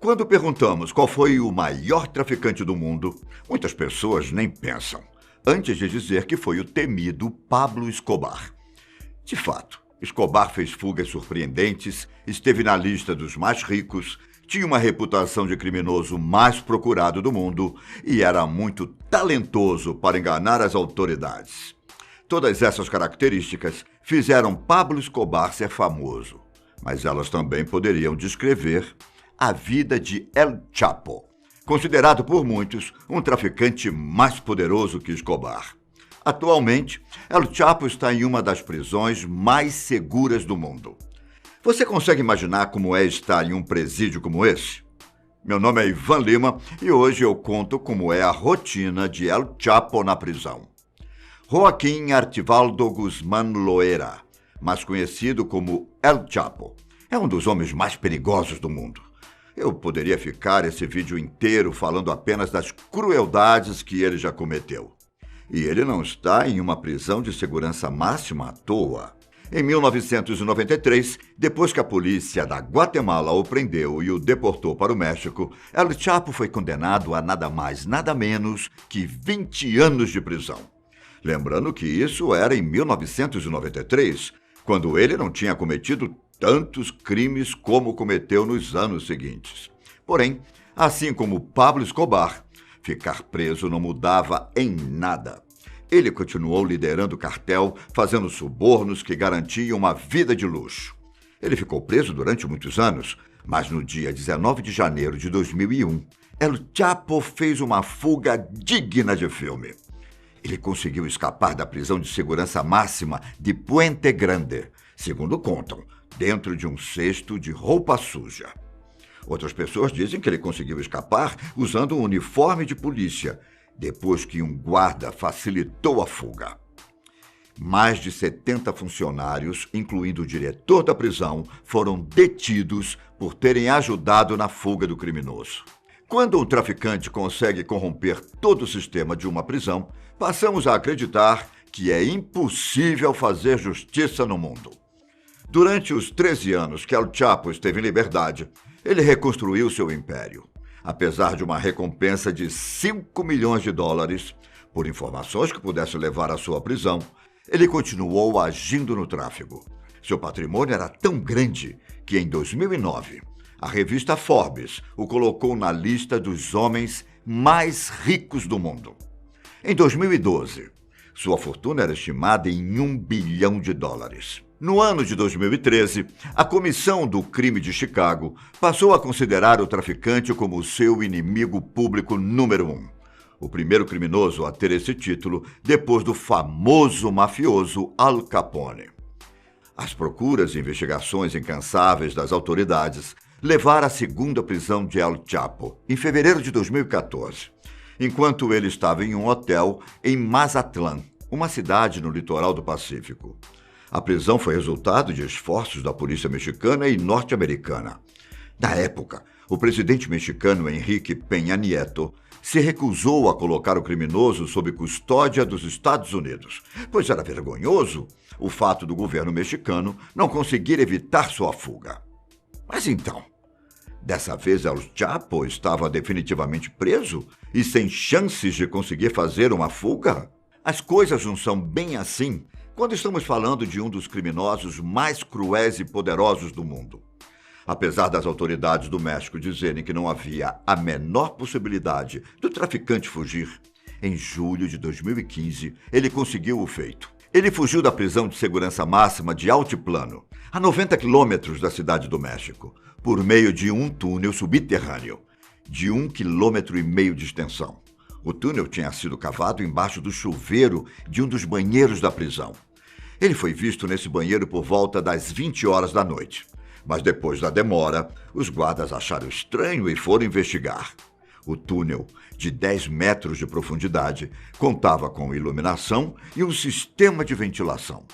Quando perguntamos qual foi o maior traficante do mundo, muitas pessoas nem pensam, antes de dizer que foi o temido Pablo Escobar. De fato, Escobar fez fugas surpreendentes, esteve na lista dos mais ricos, tinha uma reputação de criminoso mais procurado do mundo e era muito talentoso para enganar as autoridades. Todas essas características fizeram Pablo Escobar ser famoso, mas elas também poderiam descrever a vida de El Chapo, considerado por muitos um traficante mais poderoso que Escobar. Atualmente, El Chapo está em uma das prisões mais seguras do mundo. Você consegue imaginar como é estar em um presídio como esse? Meu nome é Ivan Lima e hoje eu conto como é a rotina de El Chapo na prisão. Joaquim Artivaldo Guzmán Loera, mais conhecido como El Chapo, é um dos homens mais perigosos do mundo. Eu poderia ficar esse vídeo inteiro falando apenas das crueldades que ele já cometeu. E ele não está em uma prisão de segurança máxima à toa. Em 1993, depois que a polícia da Guatemala o prendeu e o deportou para o México, El Chapo foi condenado a nada mais, nada menos que 20 anos de prisão. Lembrando que isso era em 1993, quando ele não tinha cometido tantos crimes como cometeu nos anos seguintes. Porém, assim como Pablo Escobar, ficar preso não mudava em nada. Ele continuou liderando o cartel, fazendo subornos que garantiam uma vida de luxo. Ele ficou preso durante muitos anos, mas no dia 19 de janeiro de 2001, El Chapo fez uma fuga digna de filme. Ele conseguiu escapar da prisão de segurança máxima de Puente Grande, segundo contam, dentro de um cesto de roupa suja. Outras pessoas dizem que ele conseguiu escapar usando um uniforme de polícia, depois que um guarda facilitou a fuga. Mais de 70 funcionários, incluindo o diretor da prisão, foram detidos por terem ajudado na fuga do criminoso. Quando um traficante consegue corromper todo o sistema de uma prisão, passamos a acreditar que é impossível fazer justiça no mundo. Durante os 13 anos que El Chapo esteve em liberdade, ele reconstruiu seu império. Apesar de uma recompensa de $5 milhões por informações que pudessem levar à sua prisão, ele continuou agindo no tráfico. Seu patrimônio era tão grande que, em 2009, a revista Forbes o colocou na lista dos homens mais ricos do mundo. Em 2012, sua fortuna era estimada em $1 bilhão. No ano de 2013, a Comissão do Crime de Chicago passou a considerar o traficante como seu inimigo público número 1. O primeiro criminoso a ter esse título depois do famoso mafioso Al Capone. As procuras e investigações incansáveis das autoridades levaram à segunda prisão de El Chapo, em fevereiro de 2014, enquanto ele estava em um hotel em Mazatlán, uma cidade no litoral do Pacífico. A prisão foi resultado de esforços da polícia mexicana e norte-americana. Na época, o presidente mexicano Enrique Peña Nieto se recusou a colocar o criminoso sob custódia dos Estados Unidos, pois era vergonhoso o fato do governo mexicano não conseguir evitar sua fuga. Mas então, dessa vez El Chapo estava definitivamente preso e sem chances de conseguir fazer uma fuga? As coisas não são bem assim quando estamos falando de um dos criminosos mais cruéis e poderosos do mundo. Apesar das autoridades do México dizerem que não havia a menor possibilidade do traficante fugir, em julho de 2015, ele conseguiu o feito. Ele fugiu da prisão de segurança máxima de Altiplano, a 90 quilômetros da cidade do México, por meio de um túnel subterrâneo, de 1,5 km de extensão. O túnel tinha sido cavado embaixo do chuveiro de um dos banheiros da prisão. Ele foi visto nesse banheiro por volta das 20 horas da noite. Mas depois da demora, os guardas acharam estranho e foram investigar. O túnel, de 10 metros de profundidade, contava com iluminação e um sistema de ventilação.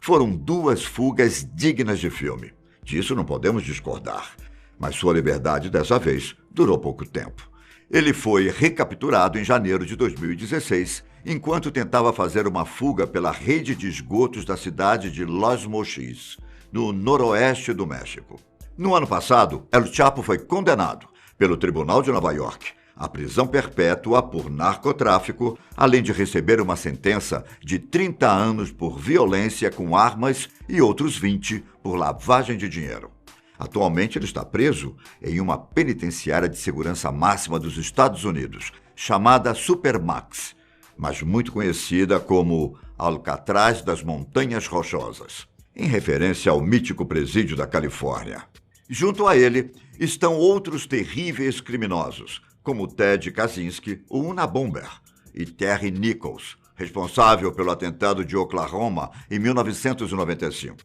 Foram 2 fugas dignas de filme. Disso não podemos discordar. Mas sua liberdade, dessa vez, durou pouco tempo. Ele foi recapturado em janeiro de 2016, enquanto tentava fazer uma fuga pela rede de esgotos da cidade de Los Mochis, no noroeste do México. No ano passado, El Chapo foi condenado, pelo Tribunal de Nova York a prisão perpétua por narcotráfico, além de receber uma sentença de 30 anos por violência com armas e outros 20 por lavagem de dinheiro. Atualmente ele está preso em uma penitenciária de segurança máxima dos Estados Unidos, chamada Supermax, mas muito conhecida como Alcatraz das Montanhas Rochosas, em referência ao mítico presídio da Califórnia. Junto a ele estão outros terríveis criminosos, como Ted Kaczynski, o Unabomber, e Terry Nichols, responsável pelo atentado de Oklahoma em 1995.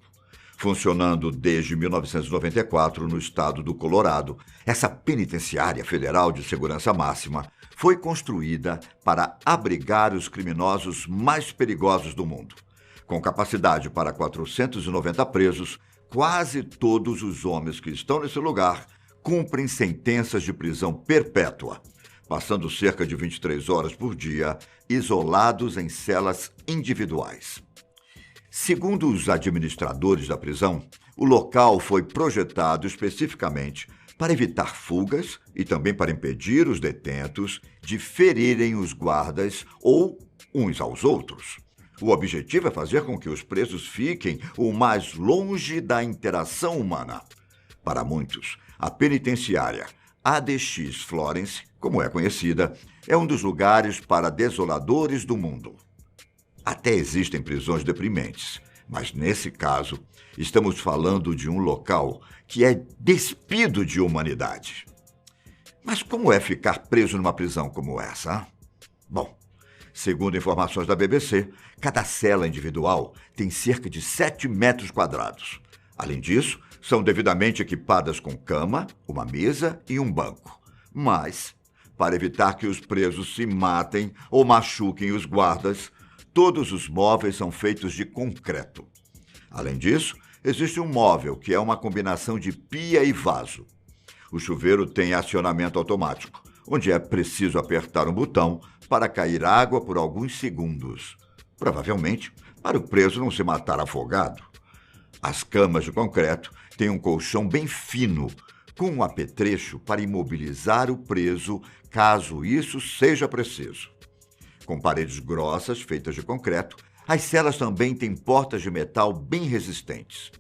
Funcionando desde 1994 no estado do Colorado, essa penitenciária federal de segurança máxima foi construída para abrigar os criminosos mais perigosos do mundo. Com capacidade para 490 presos, quase todos os homens que estão nesse lugar cumprem sentenças de prisão perpétua, passando cerca de 23 horas por dia, isolados em celas individuais. Segundo os administradores da prisão, o local foi projetado especificamente para evitar fugas e também para impedir os detentos de ferirem os guardas ou uns aos outros. O objetivo é fazer com que os presos fiquem o mais longe da interação humana. Para muitos, a penitenciária ADX Florence, como é conhecida, é um dos lugares para desoladores do mundo. Até existem prisões deprimentes, mas nesse caso, estamos falando de um local que é despido de humanidade. Mas como é ficar preso numa prisão como essa, hein? Bom, segundo informações da BBC, cada cela individual tem cerca de 7 metros quadrados. Além disso, são devidamente equipadas com cama, uma mesa e um banco. Mas, para evitar que os presos se matem ou machuquem os guardas, todos os móveis são feitos de concreto. Além disso, existe um móvel que é uma combinação de pia e vaso. O chuveiro tem acionamento automático, onde é preciso apertar um botão para cair água por alguns segundos, provavelmente para o preso não se matar afogado. As camas de concreto têm um colchão bem fino, com um apetrecho para imobilizar o preso caso isso seja preciso. Com paredes grossas feitas de concreto, as celas também têm portas de metal bem resistentes.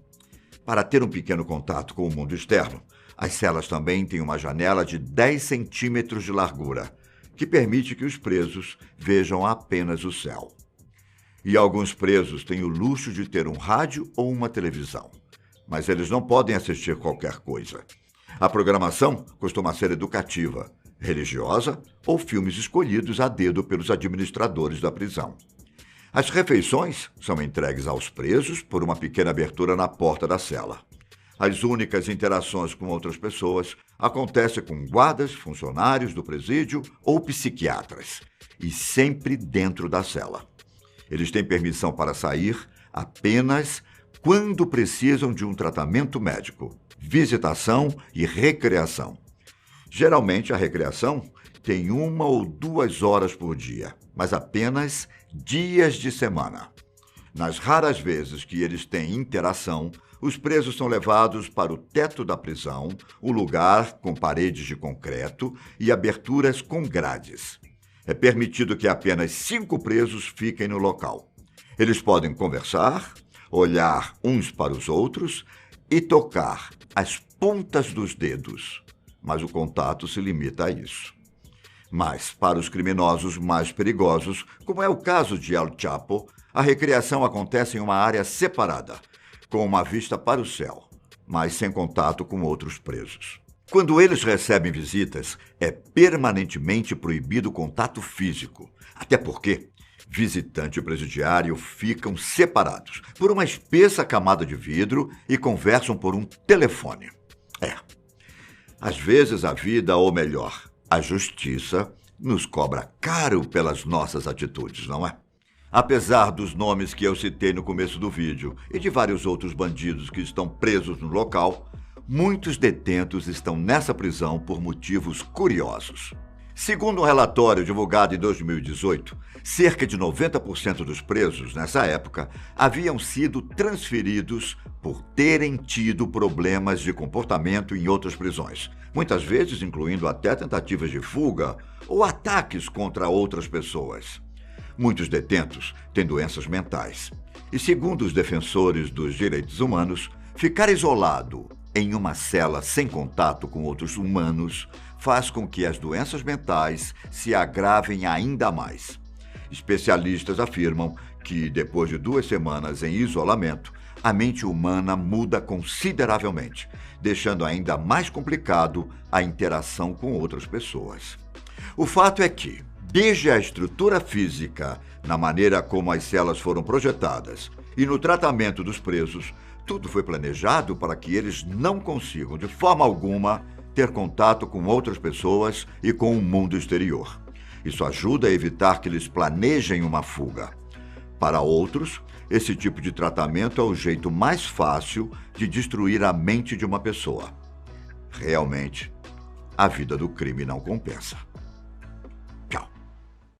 Para ter um pequeno contato com o mundo externo, as celas também têm uma janela de 10 centímetros de largura, que permite que os presos vejam apenas o céu. E alguns presos têm o luxo de ter um rádio ou uma televisão, mas eles não podem assistir qualquer coisa. A programação costuma ser educativa, religiosa ou filmes escolhidos a dedo pelos administradores da prisão. As refeições são entregues aos presos por uma pequena abertura na porta da cela. As únicas interações com outras pessoas acontecem com guardas, funcionários do presídio ou psiquiatras, e sempre dentro da cela. Eles têm permissão para sair apenas quando precisam de um tratamento médico, visitação e recreação. Geralmente, a recreação tem 1 ou 2 horas por dia, mas apenas dias de semana. Nas raras vezes que eles têm interação, os presos são levados para o teto da prisão, um lugar com paredes de concreto e aberturas com grades. É permitido que apenas 5 presos fiquem no local. Eles podem conversar, olhar uns para os outros e tocar as pontas dos dedos, mas o contato se limita a isso. Mas, para os criminosos mais perigosos, como é o caso de El Chapo, a recreação acontece em uma área separada, com uma vista para o céu, mas sem contato com outros presos. Quando eles recebem visitas, é permanentemente proibido o contato físico, até porque visitante e presidiário ficam separados por uma espessa camada de vidro e conversam por um telefone. Às vezes a vida, ou melhor, a justiça, nos cobra caro pelas nossas atitudes, não é? Apesar dos nomes que eu citei no começo do vídeo e de vários outros bandidos que estão presos no local, muitos detentos estão nessa prisão por motivos curiosos. Segundo um relatório divulgado em 2018, cerca de 90% dos presos nessa época haviam sido transferidos por terem tido problemas de comportamento em outras prisões, muitas vezes incluindo até tentativas de fuga ou ataques contra outras pessoas. Muitos detentos têm doenças mentais. E, segundo os defensores dos direitos humanos, ficar isolado em uma cela sem contato com outros humanos faz com que as doenças mentais se agravem ainda mais. Especialistas afirmam que, depois de 2 semanas em isolamento, a mente humana muda consideravelmente, deixando ainda mais complicado a interação com outras pessoas. O fato é que, desde a estrutura física, na maneira como as celas foram projetadas e no tratamento dos presos, tudo foi planejado para que eles não consigam, de forma alguma, ter contato com outras pessoas e com o mundo exterior. Isso ajuda a evitar que eles planejem uma fuga. Para outros, esse tipo de tratamento é o jeito mais fácil de destruir a mente de uma pessoa. Realmente, a vida do crime não compensa.